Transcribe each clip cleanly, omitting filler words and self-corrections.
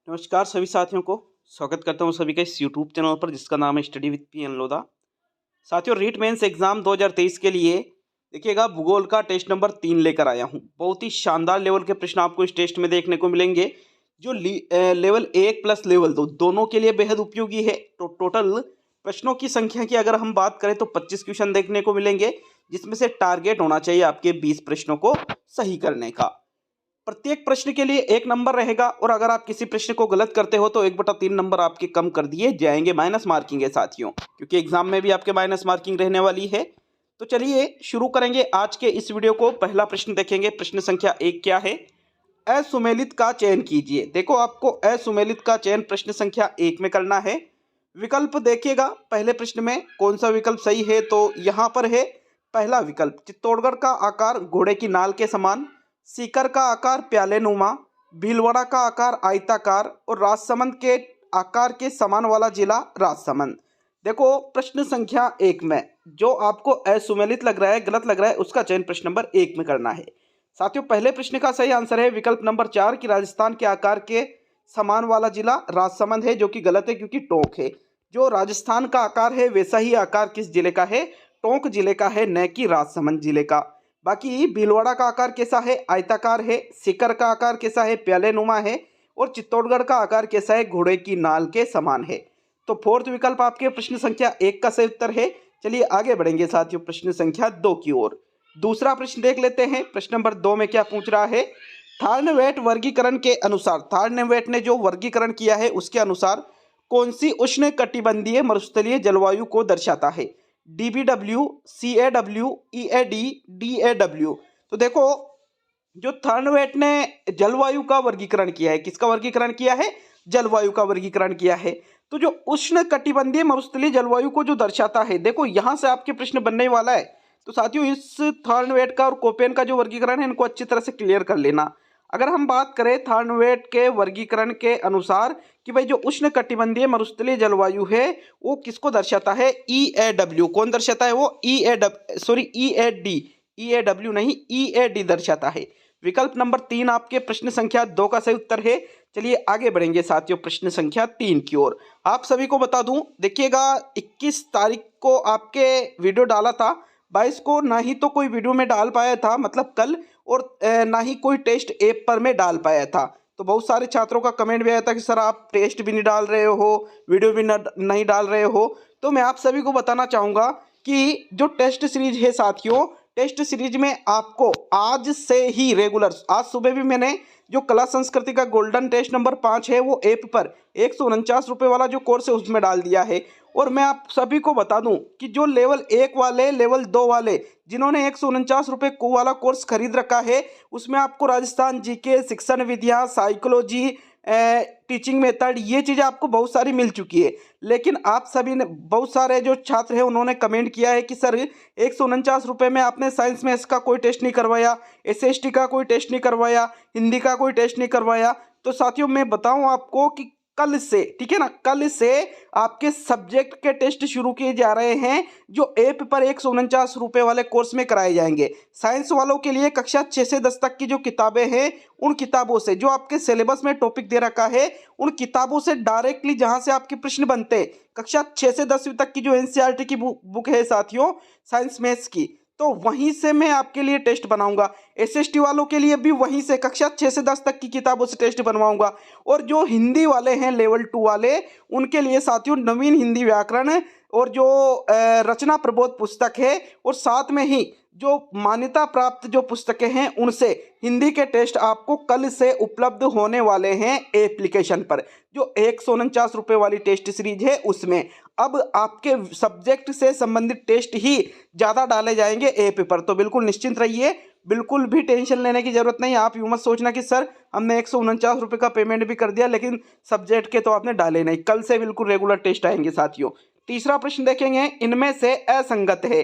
नमस्कार सभी साथियों को। स्वागत करता हूं सभी का इस यूट्यूब चैनल पर जिसका नाम है study with P N Lodha. साथियों, रीट मेंस एग्जाम 2023 के लिए देखिएगा भूगोल का टेस्ट नंबर 3 लेकर आया हूं। बहुत ही शानदार लेवल के प्रश्न आपको इस टेस्ट में देखने को मिलेंगे जो लेवल 1 प्लस लेवल 2 दोनों के लिए बेहद उपयोगी है। तो टोटल प्रश्नों की संख्या की अगर हम बात करें तो 25 क्वेश्चन देखने को मिलेंगे, जिसमें से टारगेट होना चाहिए आपके 20 प्रश्नों को सही करने का। प्रत्येक प्रश्न के लिए 1 नंबर रहेगा और अगर आप किसी प्रश्न को गलत करते हो तो 1/3 नंबर आपके कम कर दिए जाएंगे। माइनस मार्किंग है साथियों, क्योंकि एग्जाम में भी आपके माइनस मार्किंग रहने वाली है। तो चलिए शुरू करेंगे आज के इस वीडियो को। पहला प्रश्न देखेंगे, प्रश्न संख्या 1 क्या है। असुमेलित का चयन कीजिए। देखो, आपको असुमेलित का चयन प्रश्न संख्या 1 में करना है। विकल्प देखिएगा पहले प्रश्न में कौन सा विकल्प सही है। तो यहाँ पर है पहला विकल्प, चित्तौड़गढ़ का आकार घोड़े की नाल के समान, सीकर का आकार प्याले नुमा, भीलवाड़ा का आकार आयताकार और राजसमंद के आकार के समान वाला जिला राजसमंद। देखो, प्रश्न संख्या 1 में जो आपको असुमेलित लग रहा है, गलत लग रहा है, उसका चयन प्रश्न नंबर 1 में करना है। साथियों, पहले प्रश्न का सही आंसर है विकल्प नंबर 4 कि राजस्थान के आकार के समान वाला जिला राजसमंद है, जो कि गलत है क्योंकि टोंक है। जो राजस्थान का आकार है वैसा ही आकार किस जिले का है, टोंक जिले का है, न कि राजसमंद जिले का। बाकी भीलवाड़ा का आकार कैसा है, आयताकार है। सीकर का आकार कैसा है, प्याले नुमा है। और चित्तौड़गढ़ का आकार कैसा है, घोड़े की नाल के समान है। तो फोर्थ विकल्प आपके प्रश्न संख्या 1 का सही उत्तर है। चलिए आगे बढ़ेंगे साथियों प्रश्न संख्या 2 की ओर। दूसरा प्रश्न देख लेते हैं। प्रश्न नंबर 2 में क्या पूछ रहा है। थार्नवेट वर्गीकरण के अनुसार, थार्नवेट ने जो वर्गीकरण किया है उसके अनुसार कौन सी उष्ण कटिबंधीय मरुस्थलीय जलवायु को दर्शाता है। DBW, CAW, EAD, DAW। तो देखो, जो थार्नवेट ने जलवायु का वर्गीकरण किया है, किसका वर्गीकरण किया है, जलवायु का वर्गीकरण किया है। तो जो उष्ण कटिबंधीय मरुस्थलीय जलवायु को जो दर्शाता है, देखो यहां से आपके प्रश्न बनने वाला है। तो साथियों, इस थार्नवेट का और कोपेन का जो वर्गीकरण है इनको अच्छी तरह से क्लियर कर लेना। अगर हम बात करें थार्नवेट के वर्गीकरण के अनुसार कि भाई जो उष्ण कटिबंधीय मरुस्थलीय जलवायु है वो किसको दर्शाता है, EAW। कौन दर्शाता है वो, EAD, EAW नहीं, EAD दर्शाता है। विकल्प नंबर 3 आपके प्रश्न संख्या 2 का सही उत्तर है। चलिए आगे बढ़ेंगे साथियों प्रश्न संख्या 3 की ओर। आप सभी को बता दूं, देखिएगा 21 तारीख को आपके वीडियो डाला था, 22 को ना ही तो कोई वीडियो में डाल पाया था, मतलब कल, और ना ही कोई टेस्ट ऐप पर में डाल पाया था। तो बहुत सारे छात्रों का कमेंट भी आया था कि सर आप टेस्ट भी नहीं डाल रहे हो, वीडियो भी नहीं डाल रहे हो। तो मैं आप सभी को बताना चाहूँगा कि जो टेस्ट सीरीज है साथियों, टेस्ट सीरीज में आपको आज से ही रेगुलर, आज सुबह भी मैंने जो कला संस्कृति का गोल्डन टेस्ट नंबर 5 है वो ऐप पर 149 रुपये वाला जो कोर्स है उसमें डाल दिया है। और मैं आप सभी को बता दूं कि जो लेवल 1 वाले, लेवल 2 वाले जिन्होंने 149 रुपये को वाला कोर्स खरीद रखा है, उसमें आपको राजस्थान जीके, शिक्षण विद्या, साइकोलॉजी, टीचिंग मेथड, ये चीज़ें आपको बहुत सारी मिल चुकी है। लेकिन आप सभी ने, बहुत सारे जो छात्र हैं उन्होंने कमेंट किया है कि सर 149 रुपये में आपने साइंस में इसका कोई टेस्ट नहीं करवाया, SST का कोई टेस्ट नहीं करवाया, हिंदी का कोई टेस्ट नहीं करवाया। तो साथियों, मैं बताऊं आपको कि कल से, ठीक है ना, कल से आपके सब्जेक्ट के टेस्ट शुरू किए जा रहे हैं जो ऐप पर 149 रुपये वाले कोर्स में कराए जाएंगे। साइंस वालों के लिए कक्षा 6 से 10 तक की जो किताबें हैं उन किताबों से, जो आपके सिलेबस में टॉपिक दे रखा है उन किताबों से डायरेक्टली जहां से आपके प्रश्न बनते हैं, कक्षा 6 से 10वीं तक की जो NCERT की बुक है साथियों, साइंस मैथ्स की, तो वहीं से मैं आपके लिए टेस्ट बनाऊंगा। SST वालों के लिए भी वहीं से कक्षा 6 से 10 तक की किताबों से टेस्ट बनवाऊंगा। और जो हिंदी वाले हैं लेवल 2 वाले, उनके लिए साथियों नवीन हिंदी व्याकरण और जो रचना प्रबोध पुस्तक है, और साथ में ही जो मान्यता प्राप्त जो पुस्तकें हैं उनसे हिंदी के टेस्ट आपको कल से उपलब्ध होने वाले हैं एप्लीकेशन पर। जो 149 रुपये वाली टेस्ट सीरीज है उसमें अब आपके सब्जेक्ट से संबंधित टेस्ट ही ज़्यादा डाले जाएंगे ऐप पर। तो बिल्कुल निश्चिंत रहिए, बिल्कुल भी टेंशन लेने की जरूरत नहीं। आप यूँ मत सोचना कि सर हमने 149 रुपये का पेमेंट भी कर दिया लेकिन सब्जेक्ट के तो आपने डाले नहीं। कल से बिल्कुल रेगुलर टेस्ट आएंगे साथियों। तीसरा प्रश्न देखेंगे, इनमें से असंगत है।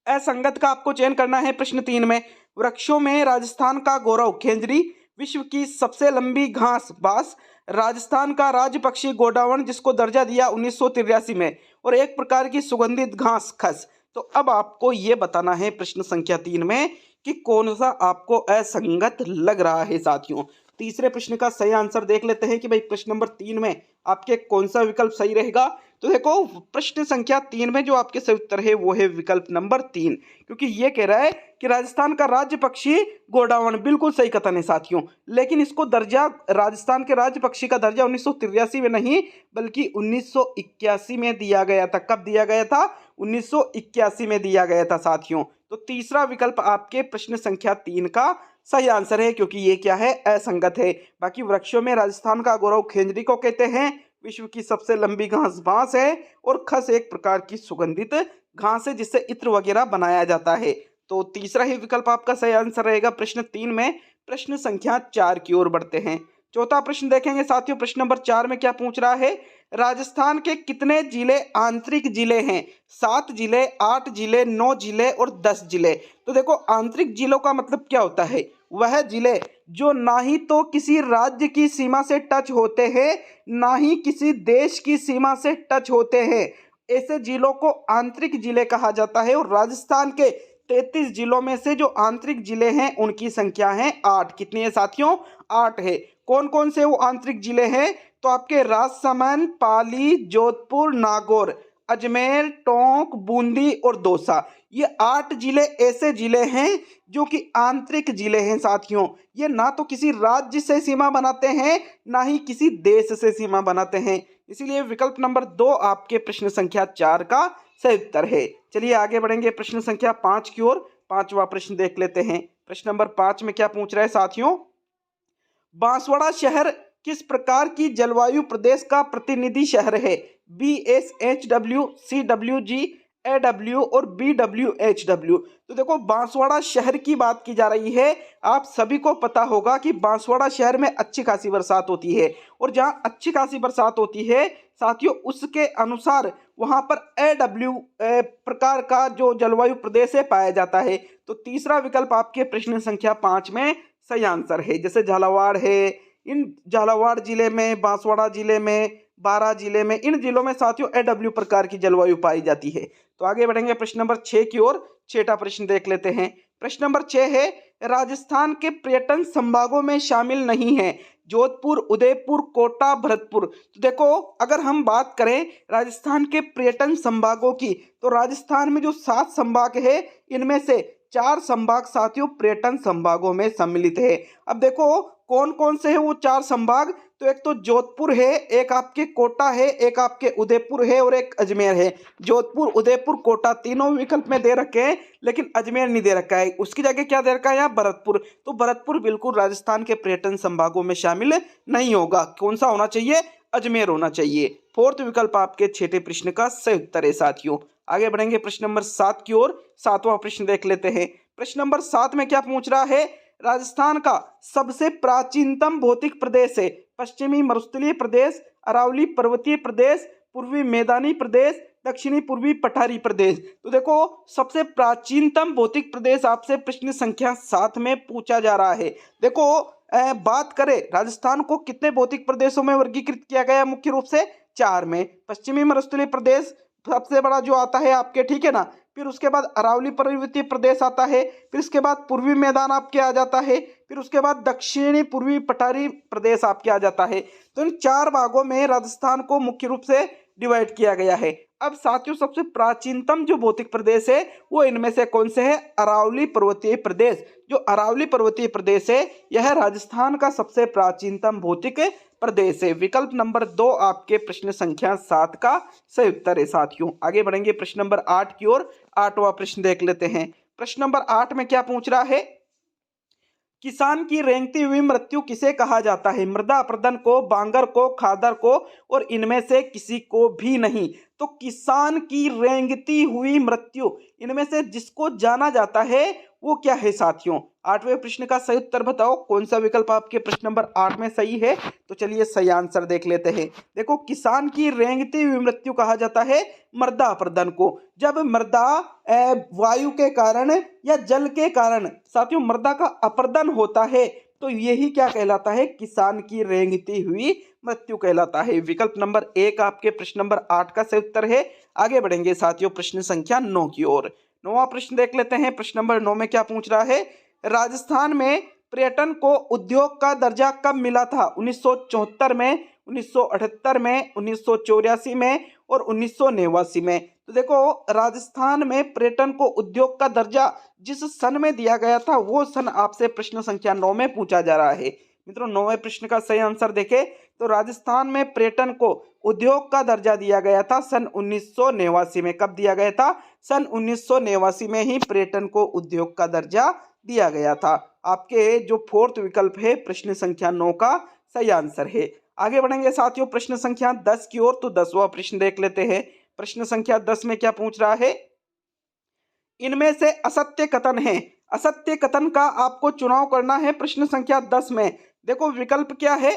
असंगत का आपको चयन करना है प्रश्न 3 में। वृक्षों में राजस्थान का गौरव खेजड़ी, विश्व की सबसे लंबी घास बांस, राजस्थान का राज्य पक्षी गोडावण जिसको दर्जा दिया 1983 में, और एक प्रकार की सुगंधित घास खस। तो अब आपको ये बताना है प्रश्न संख्या 3 में कि कौन सा आपको असंगत लग रहा है साथियों। तीसरे प्रश्न का सही आंसर देख लेते हैं कि भाई प्रश्न नंबर 3 में आपके कौन सा विकल्प सही रहेगा। तो देखो प्रश्न संख्या 3 में जो आपके सही उत्तर है वो है विकल्प नंबर 3, क्योंकि ये कह रहा है कि राजस्थान का राज्य पक्षी गोडावण, बिल्कुल सही कथन है साथियों। लेकिन इसको दर्जा, राजस्थान के राज्य पक्षी का दर्जा 1983 में नहीं बल्कि 1981 में दिया गया था। कब दिया गया था? 1981 में दिया गया था साथियों। तो तीसरा विकल्प आपके प्रश्न संख्या 3 का सही आंसर है, क्योंकि ये क्या है? असंगत है। बाकी वृक्षों में राजस्थान का गौरव खेजड़ी को कहते हैं। विश्व की सबसे लंबी घास बांस है और खस एक प्रकार की सुगंधित घास है जिससे इत्र वगैरह बनाया जाता है। तो तीसरा ही विकल्प आपका सही आंसर रहेगा प्रश्न 3 में। प्रश्न संख्या 4 की ओर बढ़ते हैं। चौथा प्रश्न देखेंगे साथियों। प्रश्न नंबर 4 में क्या पूछ रहा है? राजस्थान के कितने जिले आंतरिक जिले हैं? 7 जिले, 8 जिले, 9 जिले और 10 जिले। तो देखो आंतरिक जिलों का मतलब क्या होता है? वह जिले जो ना ही तो किसी राज्य की सीमा से टच होते हैं ना ही किसी देश की सीमा से टच होते हैं, ऐसे जिलों को आंतरिक जिले कहा जाता है। और राजस्थान के 33 जिलों में से जो आंतरिक जिले हैं उनकी संख्या है 8। कितनी है साथियों? 8 है। कौन कौन से वो आंतरिक जिले हैं? तो आपके राजसमंद, पाली, जोधपुर, नागौर, अजमेर, टोंक, बूंदी और दौसा, ये 8 जिले ऐसे जिले हैं जो कि आंतरिक जिले हैं साथियों। ये ना तो किसी राज्य से सीमा बनाते हैं ना ही किसी देश से सीमा बनाते हैं। इसीलिए विकल्प नंबर 2 आपके प्रश्न संख्या 4 का सही उत्तर है। चलिए आगे बढ़ेंगे प्रश्न संख्या 5 की ओर। पांचवा प्रश्न देख लेते हैं। प्रश्न नंबर 5 में क्या पूछ रहा है साथियों? बांसवाड़ा शहर किस प्रकार की जलवायु प्रदेश का प्रतिनिधि शहर है? BSHW, CWG, AW और BWHW। तो देखो बांसवाड़ा शहर की बात की जा रही है। आप सभी को पता होगा कि बांसवाड़ा शहर में अच्छी खासी बरसात होती है, और जहां अच्छी खासी बरसात होती है साथियों उसके अनुसार वहां पर AW प्रकार का जो जलवायु प्रदेश है पाया जाता है। तो तीसरा विकल्प आपके प्रश्न संख्या 5 में सही आंसर है। जैसे झालावाड़ है, इन झालावाड़ जिले में, बांसवाड़ा जिले में, बारां जिले में, इन जिलों में साथियों AW प्रकार की जलवायु पाई जाती है। तो आगे बढ़ेंगे प्रश्न नंबर 6 की ओर। छठा प्रश्न देख लेते हैं। प्रश्न नंबर 6 है, राजस्थान के पर्यटन संभागों में शामिल नहीं है जोधपुर, उदयपुर, कोटा, भरतपुर। तो देखो अगर हम बात करें राजस्थान के पर्यटन संभागों की, तो राजस्थान में जो 7 संभाग है इनमें से 4 संभाग साथियों पर्यटन संभागों में सम्मिलित है। अब देखो कौन कौन से है वो 4 संभाग? तो एक तो जोधपुर है, एक आपके कोटा है, एक आपके उदयपुर है और एक अजमेर है। जोधपुर, उदयपुर, कोटा तीनों विकल्प में दे रखे हैं, लेकिन अजमेर नहीं दे रखा है। उसकी जगह क्या दे रखा है यहाँ? भरतपुर। तो भरतपुर बिल्कुल राजस्थान के पर्यटन संभागों में शामिल नहीं होगा। कौन सा होना चाहिए? अजमेर होना चाहिए। फोर्थ विकल्प आपके छठे प्रश्न का सही उत्तर है साथियों। आगे बढ़ेंगे प्रश्न नंबर 7 की ओर। 7वां प्रश्न देख लेते हैं। प्रश्न नंबर 7 में क्या पूछ रहा है? राजस्थान का सबसे प्राचीनतम भौतिक प्रदेश है पश्चिमी मरुस्थलीय प्रदेश, अरावली पर्वतीय प्रदेश, पूर्वी मैदानी प्रदेश, दक्षिणी पूर्वी पठारी प्रदेश। तो देखो सबसे प्राचीनतम भौतिक प्रदेश आपसे प्रश्न संख्या 7 में पूछा जा रहा है। देखो बात करें राजस्थान को कितने भौतिक प्रदेशों में वर्गीकृत किया गया? मुख्य रूप से 4 में। पश्चिमी मरुस्थलीय प्रदेश सबसे बड़ा जो आता है आपके, ठीक है ना। फिर उसके बाद अरावली पर्वतीय प्रदेश आता है, फिर उसके बाद पूर्वी मैदान आपके आ जाता है, फिर उसके बाद दक्षिणी पूर्वी पठारी प्रदेश आपके आ जाता है। तो इन 4 भागों में राजस्थान को मुख्य रूप से डिवाइड किया गया है। अब साथियों सबसे प्राचीनतम जो भौतिक प्रदेश है वो इनमें से कौन से है? अरावली पर्वतीय प्रदेश। जो अरावली पर्वतीय प्रदेश है यह राजस्थान का सबसे प्राचीनतम भौतिक प्रदेश है। विकल्प नंबर 2 आपके प्रश्न संख्या 7 का सही उत्तर है साथियों। आगे बढ़ेंगे प्रश्न नंबर 8 की ओर। 8वां प्रश्न देख लेते हैं। प्रश्न नंबर 8 में क्या पूछ रहा है? किसान की रेंगती हुई मृत्यु किसे कहा जाता है? मृदा अपरदन को, बांगर को, खादर को और इनमें से किसी को भी नहीं। तो किसान की रेंगती हुई मृत्यु इनमें से जिसको जाना जाता है वो क्या है साथियों? 8वें प्रश्न का सही उत्तर बताओ। कौन सा विकल्प आपके प्रश्न नंबर 8 में सही है? तो चलिए सही आंसर देख लेते हैं। देखो किसान की रेंगती हुई मृत्यु कहा जाता है मृदा अपरदन को। जब मृदा वायु के कारण या जल के कारण साथियों मृदा का अपरदन होता है तो यही क्या कहलाता है? किसान की रेंगती हुई मृत्यु कहलाता है। विकल्प नंबर 1 आपके प्रश्न नंबर 8 का सही उत्तर है। आगे बढ़ेंगे साथियों प्रश्न संख्या 9 की ओर। 9वां प्रश्न देख लेते हैं। प्रश्न नंबर 9 में क्या पूछ रहा है? राजस्थान में पर्यटन को उद्योग का दर्जा कब मिला था? 1974 में, 1978 में, 1984 में और 1989 में। तो देखो, राजस्थान में पर्यटन को उद्योग का दर्जा जिस सन में दिया गया था वो सन आपसे प्रश्न संख्या 9 में पूछा जा रहा है। मित्रों, 9वें प्रश्न का सही आंसर देखें तो राजस्थान में पर्यटन को उद्योग का दर्जा दिया गया था सन 1989 में। कब दिया गया था? सन 1989 में ही पर्यटन को उद्योग का दर्जा दिया गया था। आपके जो फोर्थ विकल्प है प्रश्न संख्या 9 का सही आंसर है। आगे बढ़ेंगे साथियों प्रश्न संख्या 10 की ओर। तो 10वां प्रश्न देख लेते हैं। प्रश्न संख्या 10 में क्या पूछ रहा है? इनमें से असत्य कथन है। असत्य कथन का आपको चुनाव करना है प्रश्न संख्या 10 में। देखो विकल्प क्या है?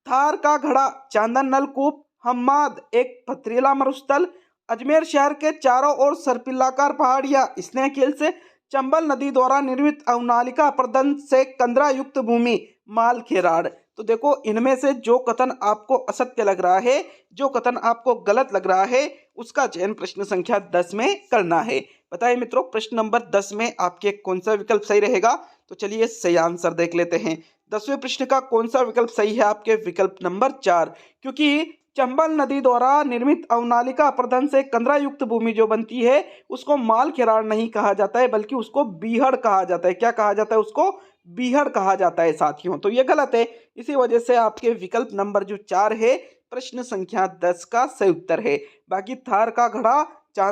थार का घड़ा, चांदन नलकूप, हम्माद एक पथरीला मरुस्थल, अजमेर शहर के चारों ओर सर्पिलाकार पहाड़ियां, स्नेह झील से, चंबल नदी द्वारा निर्मित अवनालिका प्रदंत से कंदरा युक्त भूमि, माल खेराड़। तो देखो, इनमें से जो कथन आपको असत्य लग रहा है, जो कथन आपको गलत लग रहा है, उसका चयन प्रश्न संख्या 10 में करना है। बताइए मित्रों, प्रश्न नंबर 10 में आपके कौन सा विकल्प सही रहेगा? तो चलिए सही आंसर देख लेते हैं। 10वें प्रश्न का कौन सा विकल्प सही है? आपके विकल्प नंबर 4, क्योंकि चंबल नदी द्वारा निर्मित अवनालिका प्रदन से कंदरा युक्त भूमि जो बनती है उसको माल खेराड़ नहीं कहा जाता है, बल्कि उसको बीहड़ कहा जाता है। क्या कहा जाता है? उसको बीहड़ कहा जाता है साथियों। तो ये गलत है। इसी वजह से आपके विकल्प नंबर जो 4 है प्रश्न संख्या 10 का सही उत्तर है। बाकी थार का घड़ा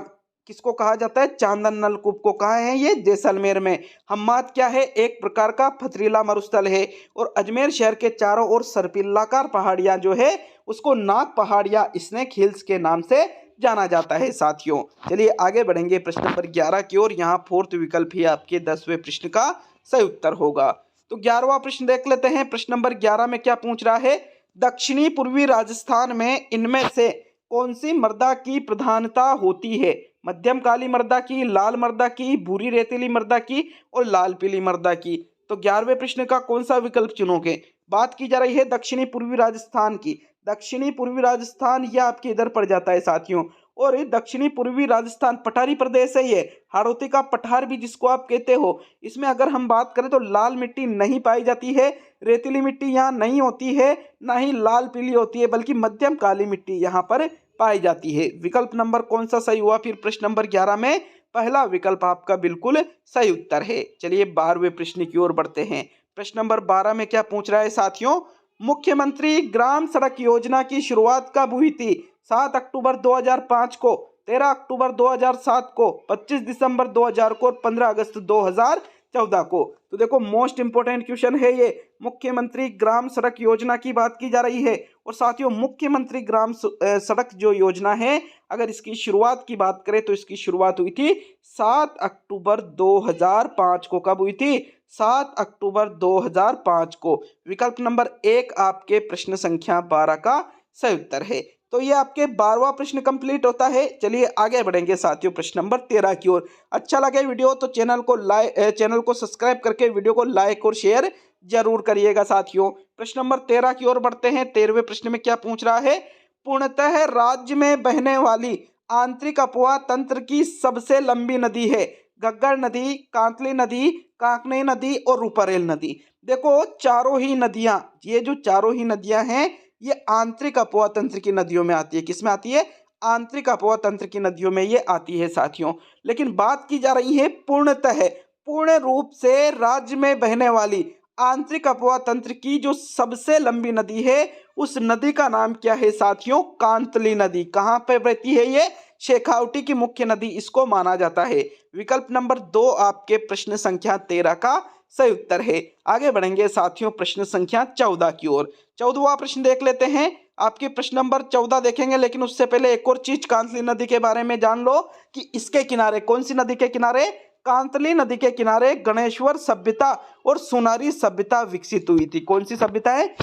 किसको कहा जाता है? चांदन नलकूप को। कहा है ये? जैसलमेर में। हम्माद क्या है? एक प्रकार का पथरीला मरुस्थल है। और अजमेर शहर के चारों ओर सर्पिलाकार पहाड़ियां जो है उसको नाग पहाड़ियां, स्नेक हिल्स के नाम से जाना जाता है साथियों। चलिए आगे बढ़ेंगे प्रश्न नंबर 11 की ओर। यहाँ फोर्थ विकल्प ही आपके 10वें प्रश्न का सही उत्तर होगा। तो 11वां प्रश्न देख लेते हैं। प्रश्न नंबर 11 में क्या पूछ रहा है? दक्षिणी पूर्वी राजस्थान में इनमें से कौन सी मृदा की प्रधानता होती है? मध्यम काली मृदा की, लाल मृदा की, भूरी रेतीली मृदा की और लाल पीली मृदा की। तो 11वें प्रश्न का कौन सा विकल्प चुनोगे? बात की जा रही है दक्षिणी पूर्वी राजस्थान की। दक्षिणी पूर्वी राजस्थान यह आपके इधर पड़ जाता है साथियों। और दक्षिणी पूर्वी राजस्थान पठारी प्रदेश है ये। हाड़ौती का पठार भी जिसको आप कहते हो। इसमें अगर हम बात करें तो लाल मिट्टी नहीं पाई जाती है, रेतीली मिट्टी यहाँ नहीं होती है, ना ही लाल पीली होती है, बल्कि मध्यम काली मिट्टी यहाँ पर पाई जाती है। विकल्प नंबर कौन सा सही हुआ फिर प्रश्न नंबर 11 में? पहला विकल्प आपका बिल्कुल सही उत्तर है। चलिए 12वें प्रश्न की ओर बढ़ते हैं। प्रश्न नंबर 12 में क्या पूछ रहा है साथियों? मुख्यमंत्री ग्राम सड़क योजना की शुरुआत कब हुई थी? 7 अक्टूबर 2005 को, 13 अक्टूबर 2007 को, 25 दिसंबर 2000 को और 15 अगस्त 2014 को। तो देखो, मोस्ट इंपोर्टेंट क्वेश्चन है ये। मुख्यमंत्री ग्राम सड़क योजना की बात की जा रही है। और साथियों, मुख्यमंत्री ग्राम सड़क जो योजना है, अगर इसकी शुरुआत की बात करें तो इसकी शुरुआत हुई थी 7 अक्टूबर 2005 को। कब हुई थी? 7 अक्टूबर 2005 को। विकल्प नंबर 1 आपके प्रश्न संख्या 12 का सही उत्तर है। तो ये आपके 12वां प्रश्न कंप्लीट होता है। चलिए आगे बढ़ेंगे साथियों प्रश्न नंबर 13 की ओर। अच्छा लगे वीडियो तो चैनल को सब्सक्राइब करके वीडियो को लाइक और शेयर जरूर करिएगा साथियों। प्रश्न नंबर 13 की ओर बढ़ते हैं। 13वें प्रश्न में क्या पूछ रहा है? पूर्णतः राज्य में बहने वाली आंतरिक अपवाह तंत्र की सबसे लंबी नदी है। घग्गर नदी, कांतली नदी, कांकनी नदी और रूपारेल नदी। देखो, चारों ही नदियां, ये जो चारों ही नदियां हैं ये आंतरिक अपवाह तंत्र की नदियों में आती है। किस में आती है? आंतरिक अपवाह तंत्र की नदियों में ये आती है साथियों। लेकिन बात की जा रही है पूर्णतः, पूर्ण रूप से राज्य में बहने वाली आंतरिक अपवाह तंत्र की जो सबसे लंबी नदी है, उस नदी का नाम क्या है साथियों? कांतली नदी। कहाँ पे बहती है ये? शेखावटी की मुख्य नदी इसको माना जाता है। विकल्प नंबर 2 आपके प्रश्न संख्या 13 का सही उत्तर है। आगे बढ़ेंगे साथियों प्रश्न संख्या 14 की ओर। 14वां प्रश्न देख लेते हैं। आपके प्रश्न नंबर 14 देखेंगे, लेकिन उससे पहले एक और चीज कांतली नदी के बारे में जान लो कि इसके किनारे, कौन सी नदी के किनारे? कांतली नदी के किनारे गणेश्वर सभ्यता और सोनारी सभ्यता विकसित हुई थी। कौन सी सभ्यता है?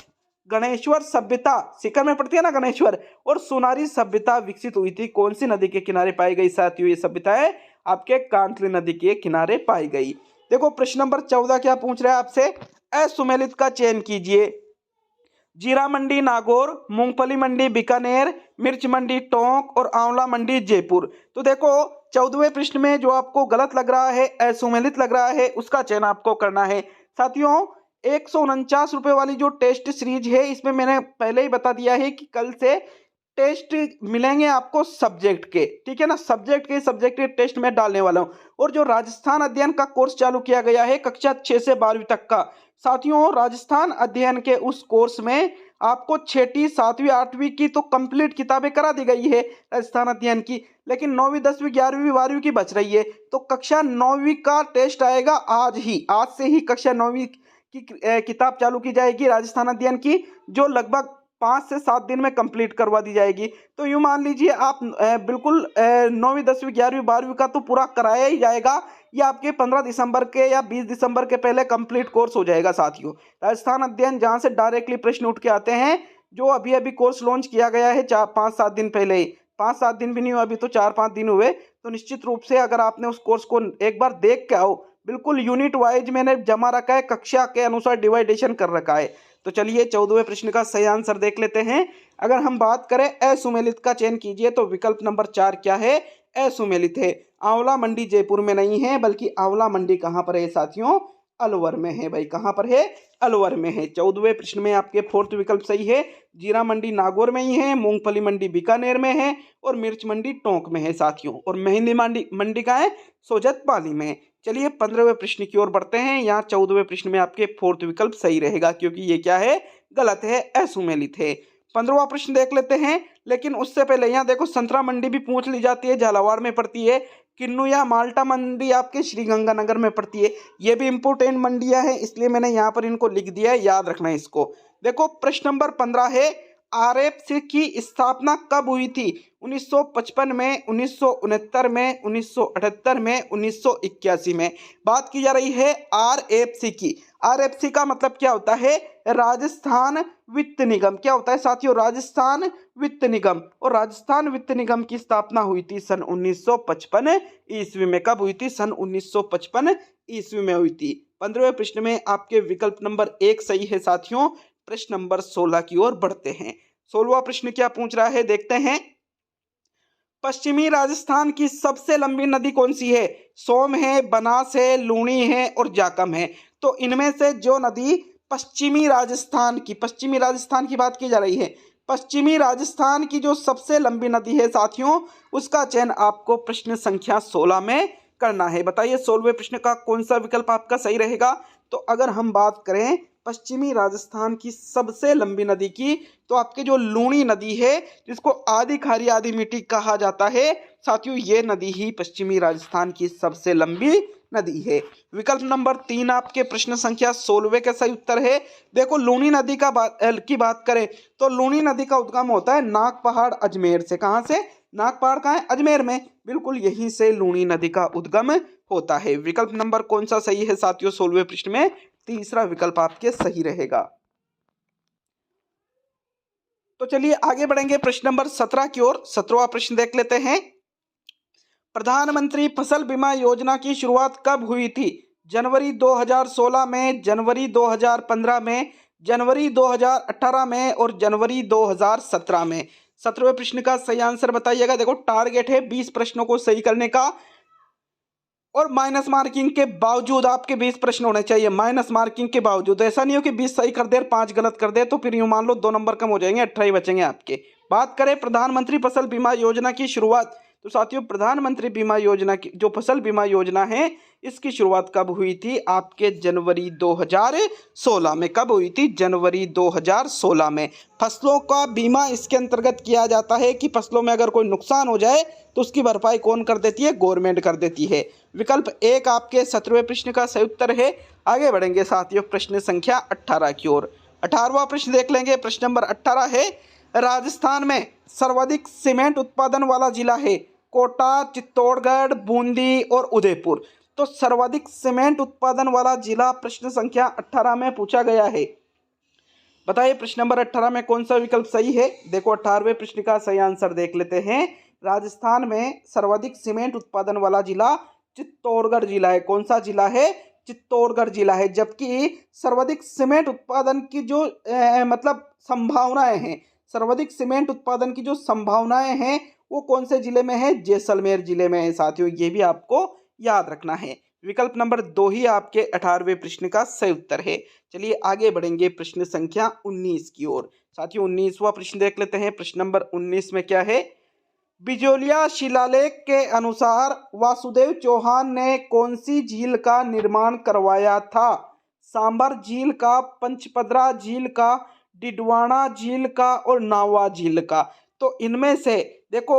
गणेश्वर सभ्यता, सीकर में पड़ती है ना गणेश्वर, और सोनारी सभ्यता विकसित हुई थी। कौन सी नदी के किनारे पाई गई साथियों? ये सभ्यता है आपके कांतली नदी के किनारे पाई गई। देखो, प्रश्न नंबर 14 क्या पूछ रहा है आपसे? असुमेलित का चयन कीजिए। जीरा मंडी नागौर, मूंगफली मंडी बीकानेर, मिर्च मंडी टोंक और आंवला मंडी जयपुर। तो देखो, 14वें प्रश्न में जो आपको गलत लग रहा है, असुमेलित लग रहा है, उसका चयन आपको करना है साथियों। ₹149 वाली जो टेस्ट सीरीज है, इसमें मैंने पहले ही बता दिया है कि कल से टेस्ट मिलेंगे आपको सब्जेक्ट के, ठीक है ना। सब्जेक्ट के टेस्ट में डालने वाला हूँ। और जो राजस्थान अध्ययन का कोर्स चालू किया गया है कक्षा 6 से 12वीं तक का, साथियों राजस्थान अध्ययन के उस कोर्स में आपको 6ठी 7वीं 8वीं की तो कंप्लीट किताबें करा दी गई है राजस्थान अध्ययन की, लेकिन 9वीं 10वीं 11वीं 12वीं की बच रही है। तो कक्षा 9वीं का टेस्ट आएगा आज से ही कक्षा 9वीं की किताब चालू की जाएगी राजस्थान अध्ययन की, जो लगभग 5 से 7 दिन में कंप्लीट करवा दी जाएगी। तो यूं मान लीजिए आप बिल्कुल 9वीं 10वीं 11वीं 12वीं का तो पूरा कराया ही जाएगा। ये आपके 15 दिसंबर के या 20 दिसंबर के पहले कंप्लीट कोर्स हो जाएगा साथियों। राजस्थान अध्ययन जहां से डायरेक्टली प्रश्न उठ के आते हैं, जो अभी अभी कोर्स लॉन्च किया गया है 5-7 दिन पहले ही, 5-7 दिन भी नहीं हुआ, अभी तो 4-5 दिन हुए। तो निश्चित रूप से अगर आपने उस कोर्स को एक बार देख के आओ, बिल्कुल यूनिट वाइज मैंने जमा रखा है, कक्षा के अनुसार डिवाइडेशन कर रखा है। तो चलिए 14वें प्रश्न का सही आंसर देख लेते हैं। अगर हम बात करें असुमेलित का चयन कीजिए, तो विकल्प नंबर 4 क्या है? असुमेलित है। आंवला मंडी जयपुर में नहीं है, बल्कि आंवला मंडी कहां पर है साथियों? अलवर में है भाई। कहां पर है? अलवर में है। 14वें प्रश्न में आपके 4th विकल्प सही है। जीरा मंडी नागौर में ही है, मूंगफली मंडी बीकानेर में है और मिर्च मंडी टोंक में है साथियों। और मेहंदी मंडी का है सोजत पाली में। चलिए 15वें प्रश्न की ओर बढ़ते हैं। यहाँ 14वें प्रश्न में आपके 4th विकल्प सही रहेगा, क्योंकि ये क्या है? गलत है, असुमेलित है। 15वां प्रश्न देख लेते हैं, लेकिन उससे पहले यहाँ देखो संतरा मंडी भी पूछ ली जाती है, झालावाड़ में पड़ती है। किन्नू या माल्टा मंडी आपके श्रीगंगानगर में पड़ती है। ये भी इंपोर्टेंट मंडियां हैं, इसलिए मैंने यहाँ पर इनको लिख दिया है, याद रखना है इसको। देखो प्रश्न नंबर 15 है, आरएफसी की स्थापना कब हुई थी? 1955 में, 1969 में, 1978 में, 1981 में। बात की जा रही है आरएफसी की। आरएफसी का मतलब क्या होता है? राजस्थान वित्त निगम। क्या होता है साथियों? राजस्थान वित्त निगम। और राजस्थान वित्त निगम की स्थापना हुई थी सन 1955 ईस्वी में। कब हुई थी? सन 1955 ईस्वी में हुई थी। 15वें प्रश्न में आपके विकल्प नंबर 1 सही है साथियों। प्रश्न नंबर 16 की ओर बढ़ते हैं। 16वां प्रश्न क्या पूछ रहा है, देखते हैं। पश्चिमी राजस्थान की सबसे लंबी नदी कौन सी है? सोम है, बनास है, लूणी है और जाकम है। तो इनमें से जो नदी पश्चिमी राजस्थान की बात की जा रही है, पश्चिमी राजस्थान की जो सबसे लंबी नदी है साथियों, उसका चयन आपको प्रश्न संख्या 16 में करना है। बताइए 16वें प्रश्न का कौन सा विकल्प आपका सही रहेगा? तो अगर हम बात करें पश्चिमी राजस्थान की सबसे लंबी नदी की, तो आपके जो लूणी नदी है, जिसको आधी खारी आधी मीठी कहा जाता है साथियों, ये नदी ही पश्चिमी राजस्थान की सबसे लंबी नदी है। विकल्प नंबर 3 आपके प्रश्न संख्या 16वें का सही उत्तर है। देखो लूणी नदी की बात करें, तो लूणी नदी का उद्गम होता है नाग पहाड़ अजमेर से। कहां से? नाग पहाड़ कहाँ है? अजमेर में। बिल्कुल यहीं से लूणी नदी का उद्गम होता है। विकल्प नंबर कौन सा सही है साथियों 16वें प्रश्न में? तीसरा विकल्प आपके सही रहेगा। तो चलिए आगे बढ़ेंगे प्रश्न नंबर 17 की ओर। 17वां प्रश्न देख लेते हैं। प्रधानमंत्री फसल बीमा योजना की शुरुआत कब हुई थी? जनवरी 2016 में, जनवरी 2015 में, जनवरी 2018 में और जनवरी 2017 में। 17वें प्रश्न का सही आंसर बताइएगा। देखो टारगेट है 20 प्रश्नों को सही करने का, और माइनस मार्किंग के बावजूद आपके 20 प्रश्न होने चाहिए। माइनस मार्किंग के बावजूद, ऐसा नहीं हो कि 20 सही कर दे और 5 गलत कर दे, तो फिर यूं मान लो 2 नंबर कम हो जाएंगे, 18 बचेंगे आपके। बात करें प्रधानमंत्री फसल बीमा योजना की शुरुआत, तो साथियों प्रधानमंत्री बीमा योजना की जो फसल बीमा योजना है, इसकी शुरुआत कब हुई थी? आपके जनवरी 2016 में। कब हुई थी? जनवरी 2016 में। फसलों का बीमा इसके अंतर्गत किया जाता है कि फसलों में अगर कोई नुकसान हो जाए तो उसकी भरपाई कौन कर देती है? गवर्नमेंट कर देती है। विकल्प 1 आपके 17वें प्रश्न का सही उत्तर है। आगे बढ़ेंगे साथियों प्रश्न संख्या 18 की ओर। 18वां प्रश्न देख लेंगे। प्रश्न नंबर 18 है, राजस्थान में सर्वाधिक सीमेंट उत्पादन वाला जिला है? कोटा, चित्तौड़गढ़, बूंदी और उदयपुर। तो सर्वाधिक सीमेंट उत्पादन वाला जिला प्रश्न संख्या 18 में पूछा गया है। बताइए प्रश्न नंबर 18 में कौन सा विकल्प सही है? देखो 18वें प्रश्न का सही आंसर देख लेते हैं। राजस्थान में सर्वाधिक सीमेंट उत्पादन वाला जिला चित्तौड़गढ़ जिला है। कौन सा जिला है? चित्तौड़गढ़ जिला है। जबकि सर्वाधिक सीमेंट उत्पादन की जो मतलब संभावनाएं हैं, सर्वाधिक सीमेंट उत्पादन की जो संभावनाएं हैं, वो कौन से जिले में है? जैसलमेर जिले में है साथियों। ये भी आपको याद रखना है। विकल्प नंबर 2 ही आपके 18वें प्रश्न का सही उत्तर है। चलिए आगे बढ़ेंगे प्रश्न संख्या 19 की ओर। साथियों 19वां प्रश्न देख लेते हैं। प्रश्न नंबर 19 में क्या है? बिजोलिया शिलालेख के अनुसार वासुदेव चौहान ने कौन सी झील का निर्माण करवाया था? सांबर झील का, पंचपदरा झील का, डिडवाना झील का और नावा झील का। तो इनमें से देखो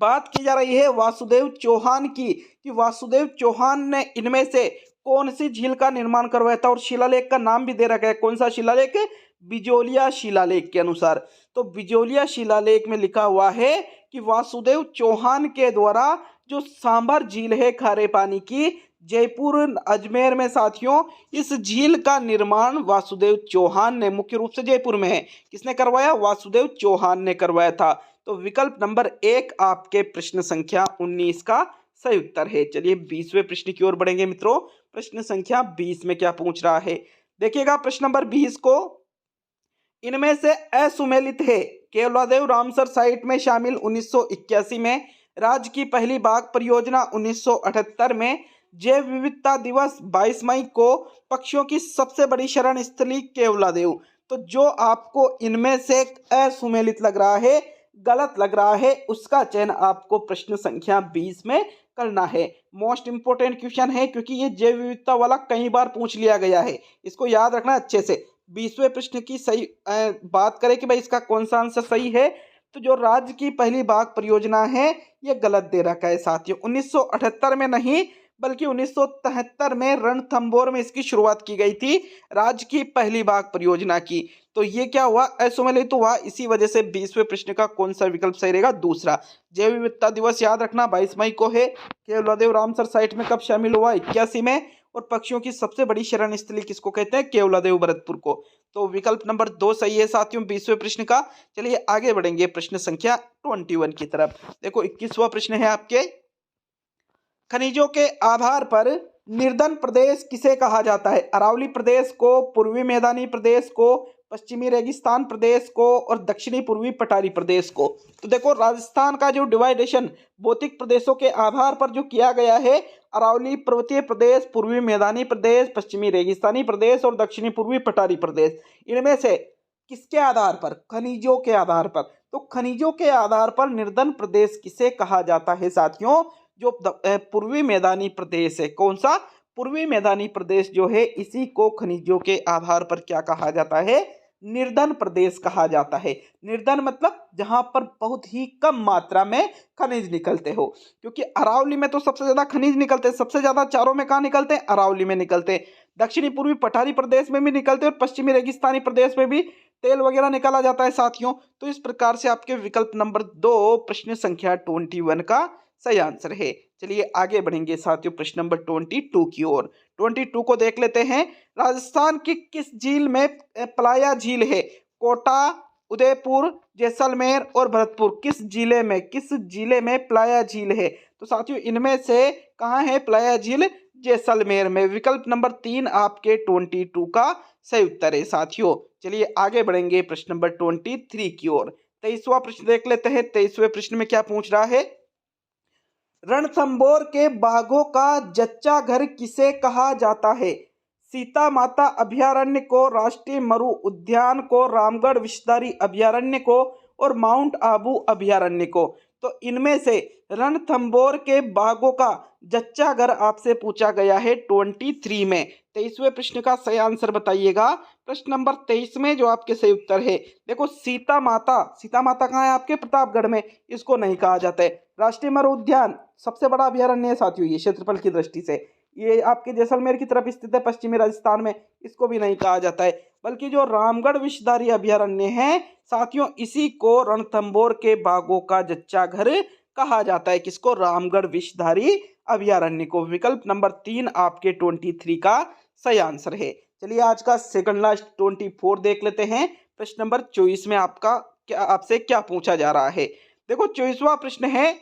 बात की जा रही है वासुदेव चौहान की कि वासुदेव चौहान ने इनमें से कौन सी झील का निर्माण करवाया था और शिलालेख का नाम भी दे रखा है। कौन सा शिलालेख? बिजोलिया शिलालेख के अनुसार। तो बिजोलिया शिलालेख में लिखा हुआ है कि वासुदेव चौहान के द्वारा जो सांभर झील है खारे पानी की, जयपुर अजमेर में साथियों, इस झील का निर्माण वासुदेव चौहान ने, मुख्य रूप से जयपुर में है, किसने करवाया? वासुदेव चौहान ने करवाया था। तो विकल्प नंबर 1 आपके प्रश्न संख्या 19 का सही उत्तर है। चलिए 20वें प्रश्न की ओर बढ़ेंगे मित्रों। प्रश्न संख्या 20 में क्या पूछ रहा है? देखिएगा प्रश्न नंबर 20 को, इनमें से असुमेलित है। केवलादेव रामसर साइट में शामिल 1981 में, राज्य की पहली बाघ परियोजना 1978 में, जैव विविधता दिवस 22 मई को, पक्षियों की सबसे बड़ी शरण स्थली केवलादेव। तो जो आपको इनमें से असुमेलित लग रहा है, गलत लग रहा है, उसका चयन आपको प्रश्न संख्या 20 में करना है। मोस्ट इंपोर्टेंट क्वेश्चन है क्योंकि ये जैव विविधता वाला कई बार पूछ लिया गया है, इसको याद रखना अच्छे से। 20वें प्रश्न की सही बात करें कि भाई इसका कौन सा आंसर सही है, तो जो राज्य की पहली बाघ परियोजना है ये गलत दे रखा है साथियों। 1978 में नहीं बल्कि 1973 में रणथंभौर में इसकी शुरुआत की गई थी, राज्य की पहली बाघ परियोजना की। तो ये क्या हुआ? असुमेलित हुआ। इसी वजह से 20वें प्रश्न का कौन सा विकल्प सही रहेगा? दूसरा। जैव विविधता दिवस याद रखना 22 मई को है। केवलादेव रामसर साइट में कब शामिल हुआ? 81 में। और पक्षियों की सबसे बड़ी शरण स्थली किसको कहते हैं? केवलादेव भरतपुर को। तो विकल्प नंबर 2 सही है साथियों 20वें प्रश्न का। चलिए आगे बढ़ेंगे प्रश्न संख्या 21 की तरफ। देखो 21वां प्रश्न है आपके, खनिजों के आधार पर निर्धन प्रदेश किसे कहा जाता है? अरावली प्रदेश को, पूर्वी मैदानी प्रदेश को, पश्चिमी रेगिस्तान प्रदेश को और दक्षिणी पूर्वी पठारी प्रदेश को। तो देखो राजस्थान का जो डिवाइडेशन भौतिक प्रदेशों के आधार पर जो किया गया है, अरावली पर्वतीय प्रदेश, पूर्वी मैदानी प्रदेश, पश्चिमी रेगिस्तानी प्रदेश और दक्षिणी पूर्वी पठारी प्रदेश, इनमें से किसके आधार पर? खनिजों के आधार पर। तो खनिजों के आधार पर निर्धन प्रदेश किसे कहा जाता है साथियों? जो पूर्वी मैदानी प्रदेश है। कौन सा? पूर्वी मैदानी प्रदेश जो है, इसी को खनिजों के आधार पर क्या कहा जाता है? निर्धन प्रदेश कहा जाता है। निर्धन मतलब जहां पर बहुत ही कम मात्रा में खनिज निकलते हो, क्योंकि अरावली में तो सबसे ज्यादा खनिज निकलते हैं। सबसे ज्यादा चारों में कहाँ निकलते हैं? अरावली में निकलते हैं। दक्षिणी पूर्वी पठारी प्रदेश में भी निकलते हैं और पश्चिमी रेगिस्तानी प्रदेश में भी तेल वगैरह निकाला जाता है साथियों। तो इस प्रकार से आपके विकल्प नंबर 2 प्रश्न संख्या 21 का सही आंसर है। चलिए आगे बढ़ेंगे साथियों प्रश्न नंबर 22 की ओर। 22 को देख लेते हैं। राजस्थान की किस झील में प्लाया झील है? कोटा, उदयपुर, जैसलमेर और भरतपुर, किस जिले में प्लाया झील है? तो साथियों इनमें से कहाँ है प्लाया झील? जैसलमेर में। विकल्प नंबर 3 आपके 22 का सही उत्तर है साथियों। चलिए आगे बढ़ेंगे प्रश्न नंबर 23 की ओर। 23वां प्रश्न देख लेते हैं। 23वें प्रश्न में क्या पूछ रहा है? रणथंभौर के बाघों का जच्चा घर किसे कहा जाता है? सीता माता अभयारण्य को, राष्ट्रीय मरु उद्यान को, रामगढ़ विषधारी अभयारण्य को और माउंट आबू अभयारण्य को। तो इनमें से रणथंभौर के बाघों का जच्चा घर आपसे पूछा गया है 23 में। 23वें प्रश्न का सही आंसर बताइएगा। प्रश्न नंबर 23 में जो आपके सही उत्तर है, देखो सीता माता कहाँ है? आपके प्रतापगढ़ में। इसको नहीं कहा जाता है। राष्ट्रीय मरु उद्यान सबसे बड़ा अभयारण्य है साथियों ये क्षेत्रफल की दृष्टि से, ये आपके जैसलमेर की तरफ स्थित है पश्चिमी राजस्थान में, इसको भी नहीं कहा जाता है। बल्कि जो रामगढ़ विषधारी अभयारण्य है साथियों, इसी को रणथंभौर के बाघों का जच्चा घर कहा जाता है। किसको? रामगढ़ विषधारी अभयारण्य को। विकल्प नंबर 3 आपके 23 का सही आंसर है। चलिए आज का सेकंड लास्ट 24 देख लेते हैं। प्रश्न नंबर 24 में आपसे क्या पूछा जा रहा है? देखो 24वां प्रश्न है,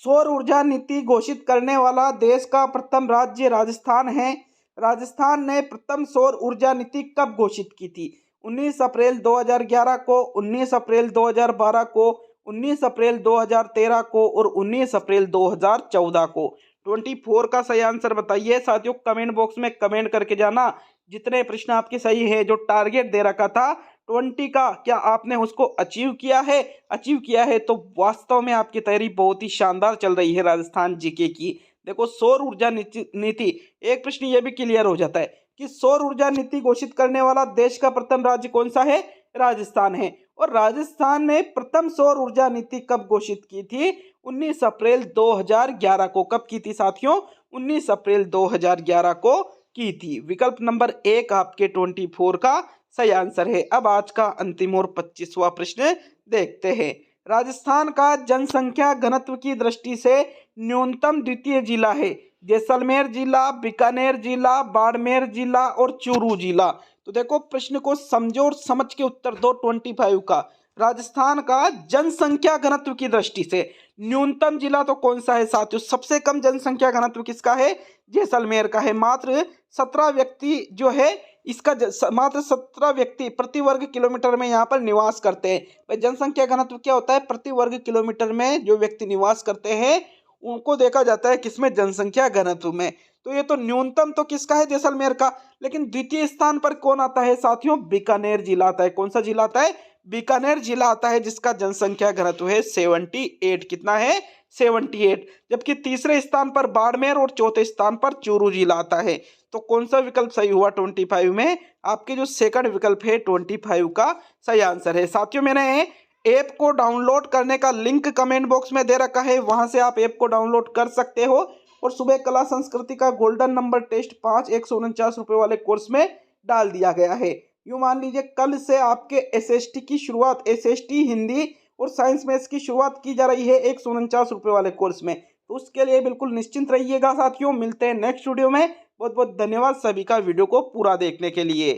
सौर ऊर्जा नीति घोषित करने वाला देश का प्रथम राज्य राजस्थान है। राजस्थान ने प्रथम सौर ऊर्जा नीति कब घोषित की थी? 19 अप्रैल 2011 को, 19 अप्रैल 2012 को, 19 अप्रैल 2013 को और 19 अप्रैल 2014 को। 24 का सही आंसर बताइए साथियों। कमेंट बॉक्स में कमेंट करके जाना जितने प्रश्न आपके सही है। जो टारगेट दे रखा था 20 का, क्या आपने उसको अचीव किया है? अचीव किया है तो वास्तव में आपकी तैयारी बहुत ही शानदार चल रही है राजस्थान जीके की। देखो सौर ऊर्जा नीति, एक प्रश्न ये भी क्लियर हो जाता है कि सौर ऊर्जा नीति घोषित करने वाला देश का प्रथम राज्य कौन सा है? राजस्थान है। और राजस्थान ने प्रथम सौर ऊर्जा नीति कब घोषित की थी? 19 अप्रैल 2011 को। कब की थी साथियों? 19 अप्रैल 2011 को की थी। विकल्प नंबर 1 आपके 24 का सही आंसर है। अब आज का अंतिम और 25वां प्रश्न देखते हैं। राजस्थान का जनसंख्या घनत्व की दृष्टि से न्यूनतम द्वितीय जिला है। जैसलमेर जिला, बीकानेर जिला, बाड़मेर जिला और चूरू जिला। तो देखो प्रश्न को समझो और समझ के उत्तर दो। 25 का राजस्थान का जनसंख्या घनत्व की दृष्टि से न्यूनतम जिला तो कौन सा है साथियों? सबसे कम जनसंख्या घनत्व किसका है? जैसलमेर का है। मात्र 17 व्यक्ति जो है इसका मात्र 17 व्यक्ति प्रति वर्ग किलोमीटर में यहाँ पर निवास करते हैं। भाई जनसंख्या घनत्व क्या होता है? प्रति वर्ग किलोमीटर में जो व्यक्ति निवास करते हैं उनको देखा जाता है किसमें? जनसंख्या घनत्व में। तो ये तो न्यूनतम तो किसका है? जैसलमेर का। लेकिन द्वितीय स्थान पर कौन आता है साथियों? बीकानेर जिला आता है। कौन सा जिला आता है? बीकानेर जिला आता है, जिसका जनसंख्या घनत्व है 78। कितना है? 78। जबकि तीसरे स्थान पर बाड़मेर और चौथे स्थान पर चूरू जिला आता है। तो कौन सा विकल्प सही हुआ 25 में? आपके जो सेकंड विकल्प है 25 का सही आंसर है। साथियों मैंने ऐप को डाउनलोड करने का लिंक कमेंट बॉक्स में दे रखा है, वहां से आप ऐप को डाउनलोड कर सकते हो। और सुबह कला संस्कृति का गोल्डन नंबर टेस्ट 5 149 रुपए वाले कोर्स में डाल दिया गया है। यूँ मान लीजिए कल से आपके एसएसटी की शुरुआत, एसएसटी हिंदी और साइंस मैथ्स की शुरुआत की जा रही है 149 रुपए वाले कोर्स में। तो उसके लिए बिल्कुल निश्चिंत रहिएगा साथियों। मिलते हैं नेक्स्ट वीडियो में। बहुत बहुत धन्यवाद सभी का वीडियो को पूरा देखने के लिए।